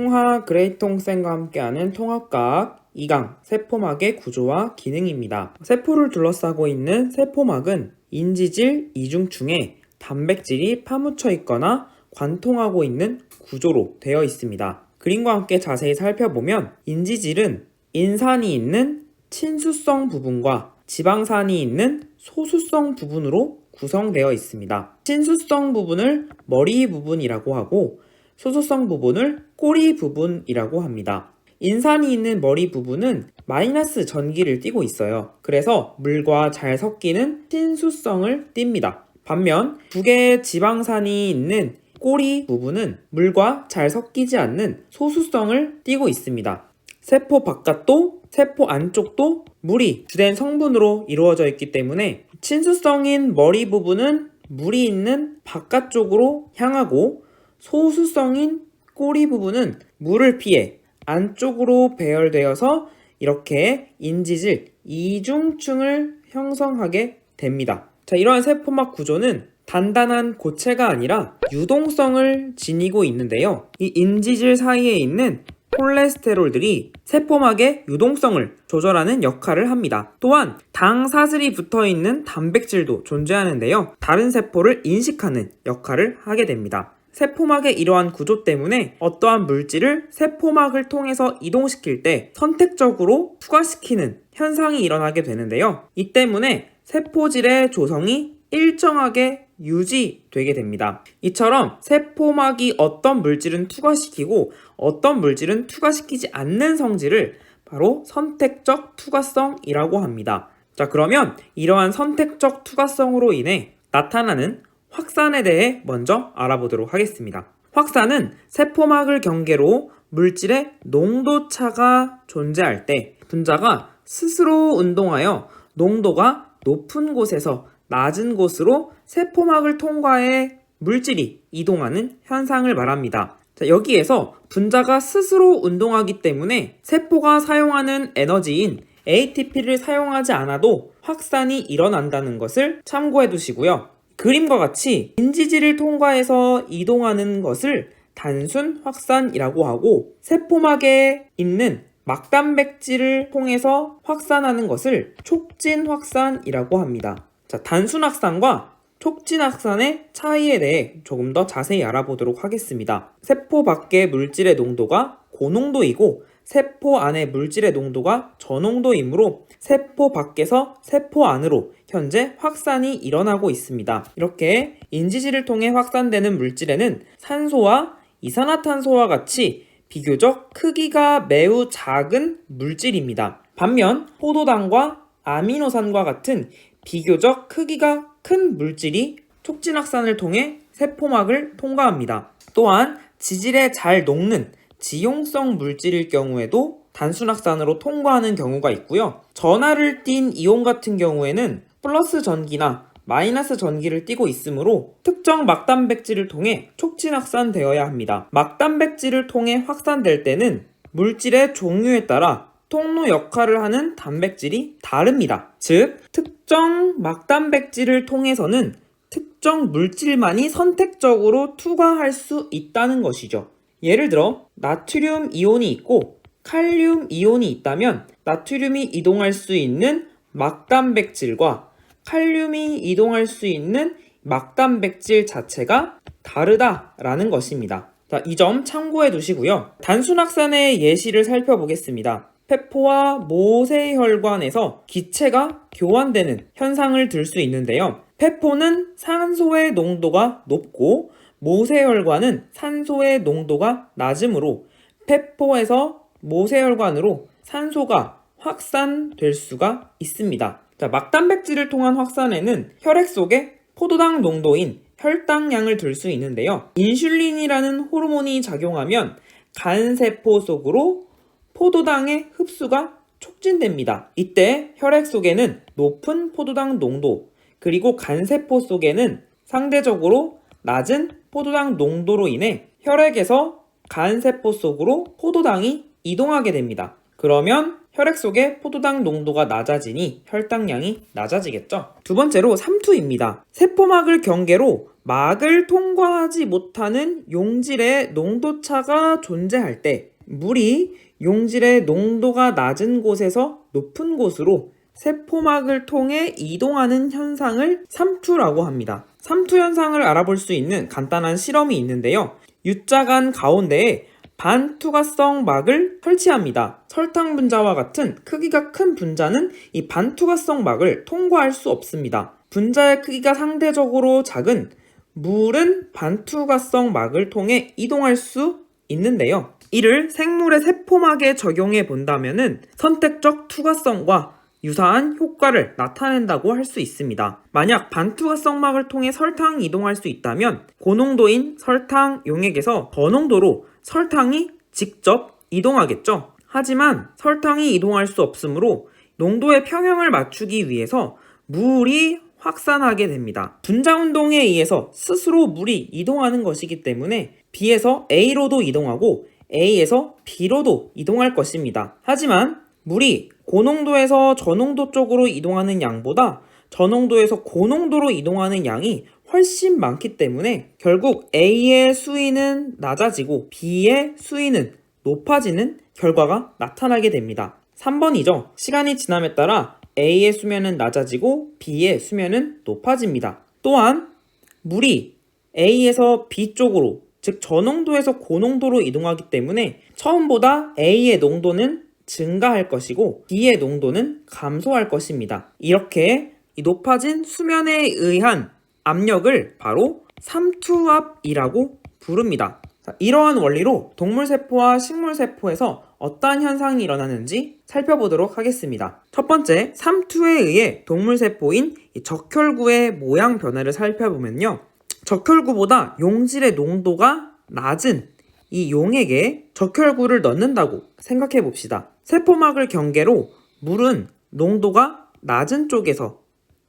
통합 그레이통쌤과 함께하는 통합과학 2강 세포막의 구조와 기능입니다. 세포를 둘러싸고 있는 세포막은 인지질 이중층에 단백질이 파묻혀 있거나 관통하고 있는 구조로 되어 있습니다. 그림과 함께 자세히 살펴보면 인지질은 인산이 있는 친수성 부분과 지방산이 있는 소수성 부분으로 구성되어 있습니다. 친수성 부분을 머리 부분이라고 하고 소수성 부분을 꼬리 부분이라고 합니다. 인산이 있는 머리 부분은 마이너스 전기를 띠고 있어요. 그래서 물과 잘 섞이는 친수성을 띱니다. 반면 두 개의 지방산이 있는 꼬리 부분은 물과 잘 섞이지 않는 소수성을 띠고 있습니다. 세포 바깥도 세포 안쪽도 물이 주된 성분으로 이루어져 있기 때문에 친수성인 머리 부분은 물이 있는 바깥쪽으로 향하고 소수성인 꼬리 부분은 물을 피해 안쪽으로 배열되어서 이렇게 인지질 이중층을 형성하게 됩니다. 자, 이러한 세포막 구조는 단단한 고체가 아니라 유동성을 지니고 있는데요. 이 인지질 사이에 있는 콜레스테롤들이 세포막의 유동성을 조절하는 역할을 합니다. 또한 당사슬이 붙어있는 단백질도 존재하는데요. 다른 세포를 인식하는 역할을 하게 됩니다. 세포막의 이러한 구조 때문에 어떠한 물질을 세포막을 통해서 이동시킬 때 선택적으로 투과시키는 현상이 일어나게 되는데요. 이 때문에 세포질의 조성이 일정하게 유지되게 됩니다. 이처럼 세포막이 어떤 물질은 투과시키고 어떤 물질은 투과시키지 않는 성질을 바로 선택적 투과성이라고 합니다. 자, 그러면 이러한 선택적 투과성으로 인해 나타나는 확산에 대해 먼저 알아보도록 하겠습니다. 확산은 세포막을 경계로 물질의 농도차가 존재할 때 분자가 스스로 운동하여 농도가 높은 곳에서 낮은 곳으로 세포막을 통과해 물질이 이동하는 현상을 말합니다. 자, 여기에서 분자가 스스로 운동하기 때문에 세포가 사용하는 에너지인 ATP를 사용하지 않아도 확산이 일어난다는 것을 참고해 두시고요. 그림과 같이 인지질을 통과해서 이동하는 것을 단순 확산이라고 하고 세포막에 있는 막단백질을 통해서 확산하는 것을 촉진 확산이라고 합니다. 자, 단순 확산과 촉진 확산의 차이에 대해 조금 더 자세히 알아보도록 하겠습니다. 세포 밖의 물질의 농도가 고농도이고 세포 안의 물질의 농도가 저농도이므로 세포 밖에서 세포 안으로 현재 확산이 일어나고 있습니다. 이렇게 인지질을 통해 확산되는 물질에는 산소와 이산화탄소와 같이 비교적 크기가 매우 작은 물질입니다. 반면 포도당과 아미노산과 같은 비교적 크기가 큰 물질이 촉진 확산을 통해 세포막을 통과합니다. 또한 지질에 잘 녹는 지용성 물질일 경우에도 단순 확산으로 통과하는 경우가 있고요. 전하를 띤 이온 같은 경우에는 플러스 전기나 마이너스 전기를 띠고 있으므로 특정 막단백질을 통해 촉진 확산되어야 합니다. 막단백질을 통해 확산될 때는 물질의 종류에 따라 통로 역할을 하는 단백질이 다릅니다. 즉, 특정 막단백질을 통해서는 특정 물질만이 선택적으로 투과할 수 있다는 것이죠. 예를 들어 나트륨 이온이 있고 칼륨 이온이 있다면 나트륨이 이동할 수 있는 막단백질과 칼륨이 이동할 수 있는 막단백질 자체가 다르다라는 것입니다. 자, 이 점 참고해 두시고요. 단순 확산의 예시를 살펴보겠습니다. 폐포와 모세혈관에서 기체가 교환되는 현상을 들 수 있는데요. 폐포는 산소의 농도가 높고 모세혈관은 산소의 농도가 낮으므로 폐포에서 모세혈관으로 산소가 확산될 수가 있습니다. 자, 막단백질을 통한 확산에는 혈액 속에 포도당 농도인 혈당량을 들 수 있는데요. 인슐린이라는 호르몬이 작용하면 간세포 속으로 포도당의 흡수가 촉진됩니다. 이때 혈액 속에는 높은 포도당 농도, 그리고 간세포 속에는 상대적으로 낮은 포도당 농도로 인해 혈액에서 간세포 속으로 포도당이 이동하게 됩니다. 그러면 혈액 속에 포도당 농도가 낮아지니 혈당량이 낮아지겠죠. 두 번째로 삼투입니다. 세포막을 경계로 막을 통과하지 못하는 용질의 농도차가 존재할 때 물이 용질의 농도가 낮은 곳에서 높은 곳으로 세포막을 통해 이동하는 현상을 삼투라고 합니다. 삼투 현상을 알아볼 수 있는 간단한 실험이 있는데요. U자간 가운데에 반투과성 막을 설치합니다. 설탕 분자와 같은 크기가 큰 분자는 이 반투과성 막을 통과할 수 없습니다. 분자의 크기가 상대적으로 작은 물은 반투과성 막을 통해 이동할 수 있는데요. 이를 생물의 세포막에 적용해 본다면은 선택적 투과성과 유사한 효과를 나타낸다고 할 수 있습니다. 만약 반투과성 막을 통해 설탕이 이동할 수 있다면 고농도인 설탕 용액에서 저농도로 설탕이 직접 이동하겠죠. 하지만 설탕이 이동할 수 없으므로 농도의 평형을 맞추기 위해서 물이 확산하게 됩니다. 분자 운동에 의해서 스스로 물이 이동하는 것이기 때문에 B에서 A로도 이동하고 A에서 B로도 이동할 것입니다. 하지만 물이 고농도에서 저농도 쪽으로 이동하는 양보다 저농도에서 고농도로 이동하는 양이 훨씬 많기 때문에 결국 A의 수위는 낮아지고 B의 수위는 높아지는 결과가 나타나게 됩니다. 3번이죠. 시간이 지남에 따라 A의 수면은 낮아지고 B의 수면은 높아집니다. 또한 물이 A에서 B 쪽으로, 즉 저농도에서 고농도로 이동하기 때문에 처음보다 A의 농도는 증가할 것이고 B의 농도는 감소할 것입니다. 이렇게 이 높아진 수면에 의한 압력을 바로 삼투압이라고 부릅니다. 이러한 원리로 동물세포와 식물세포에서 어떠한 현상이 일어나는지 살펴보도록 하겠습니다. 첫 번째, 삼투에 의해 동물세포인 적혈구의 모양 변화를 살펴보면요. 적혈구보다 용질의 농도가 낮은 이 용액에 적혈구를 넣는다고 생각해 봅시다. 세포막을 경계로 물은 농도가 낮은 쪽에서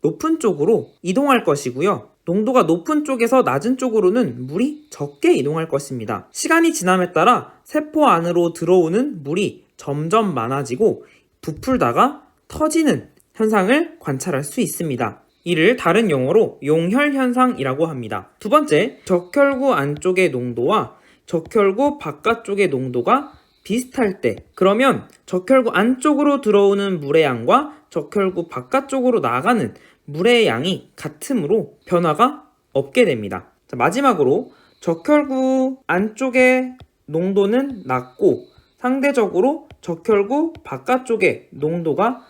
높은 쪽으로 이동할 것이고요. 농도가 높은 쪽에서 낮은 쪽으로는 물이 적게 이동할 것입니다. 시간이 지남에 따라 세포 안으로 들어오는 물이 점점 많아지고 부풀다가 터지는 현상을 관찰할 수 있습니다. 이를 다른 용어로 용혈현상이라고 합니다. 두 번째, 적혈구 안쪽의 농도와 적혈구 바깥쪽의 농도가 비슷할 때, 그러면 적혈구 안쪽으로 들어오는 물의 양과 적혈구 바깥쪽으로 나가는 물의 양이 같으므로 변화가 없게 됩니다. 자, 마지막으로 적혈구 안쪽의 농도는 낮고 상대적으로 적혈구 바깥쪽의 농도가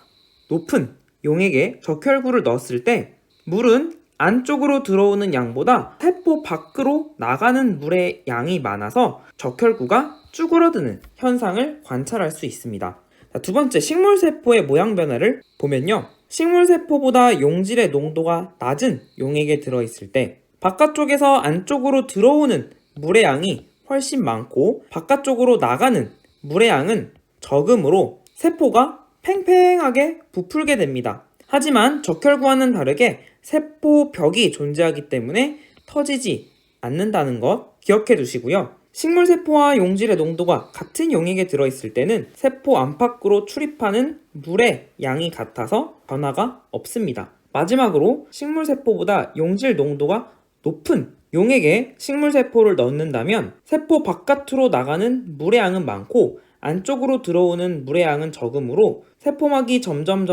높은 용액에 적혈구를 넣었을 때 물은 안쪽으로 들어오는 양보다 세포 밖으로 나가는 물의 양이 많아서 적혈구가 쭈그러드는 현상을 관찰할 수 있습니다. 자, 두 번째, 식물세포의 모양 변화를 보면요. 식물세포보다 용질의 농도가 낮은 용액에 들어있을 때 바깥쪽에서 안쪽으로 들어오는 물의 양이 훨씬 많고 바깥쪽으로 나가는 물의 양은 적으므로 세포가 팽팽하게 부풀게 됩니다. 하지만 적혈구와는 다르게 세포벽이 존재하기 때문에 터지지 않는다는 것 기억해 두시고요. 식물세포와 용질의 농도가 같은 용액에 들어있을 때는 세포 안팎으로 출입하는 물의 양이 같아서 변화가 없습니다. 마지막으로 식물세포보다 용질 농도가 높은 용액에 식물세포를 넣는다면 세포 바깥으로 나가는 물의 양은 많고 안쪽으로 들어오는 물의 양은 적으므로 세포막이 점점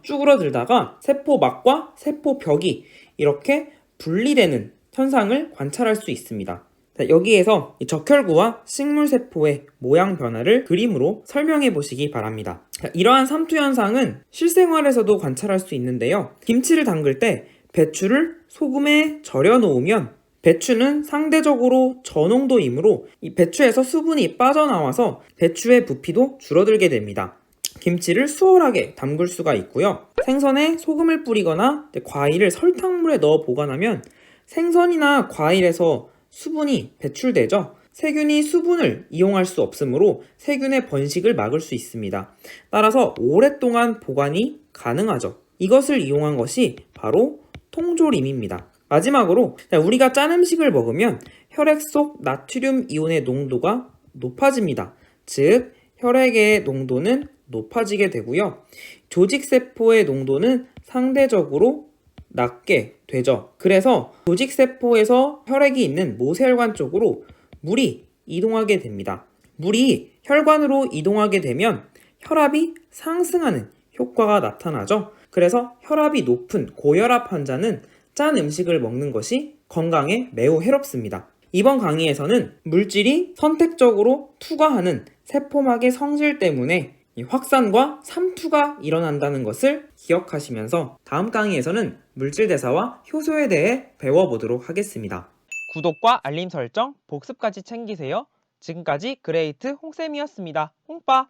쭈그러들다가 세포막과 세포벽이 이렇게 분리되는 현상을 관찰할 수 있습니다. 여기에서 적혈구와 식물세포의 모양 변화를 그림으로 설명해 보시기 바랍니다. 이러한 삼투 현상은 실생활에서도 관찰할 수 있는데요. 김치를 담글 때 배추를 소금에 절여 놓으면 배추는 상대적으로 저농도이므로 이 배추에서 수분이 빠져나와서 배추의 부피도 줄어들게 됩니다. 김치를 수월하게 담글 수가 있고요. 생선에 소금을 뿌리거나 과일을 설탕물에 넣어 보관하면 생선이나 과일에서 수분이 배출되죠. 세균이 수분을 이용할 수 없으므로 세균의 번식을 막을 수 있습니다. 따라서 오랫동안 보관이 가능하죠. 이것을 이용한 것이 바로 통조림입니다. 마지막으로 우리가 짠 음식을 먹으면 혈액 속 나트륨 이온의 농도가 높아집니다. 즉 혈액의 농도는 높아지게 되고요. 조직세포의 농도는 상대적으로 낮게 되죠. 그래서 조직세포에서 혈액이 있는 모세혈관 쪽으로 물이 이동하게 됩니다. 물이 혈관으로 이동하게 되면 혈압이 상승하는 효과가 나타나죠. 그래서 혈압이 높은 고혈압 환자는 짠 음식을 먹는 것이 건강에 매우 해롭습니다. 이번 강의에서는 물질이 선택적으로 투과하는 세포막의 성질 때문에 이 확산과 삼투가 일어난다는 것을 기억하시면서 다음 강의에서는 물질 대사와 효소에 대해 배워보도록 하겠습니다. 구독과 알림 설정, 복습까지 챙기세요. 지금까지 그레이트 홍쌤이었습니다. 홍빠!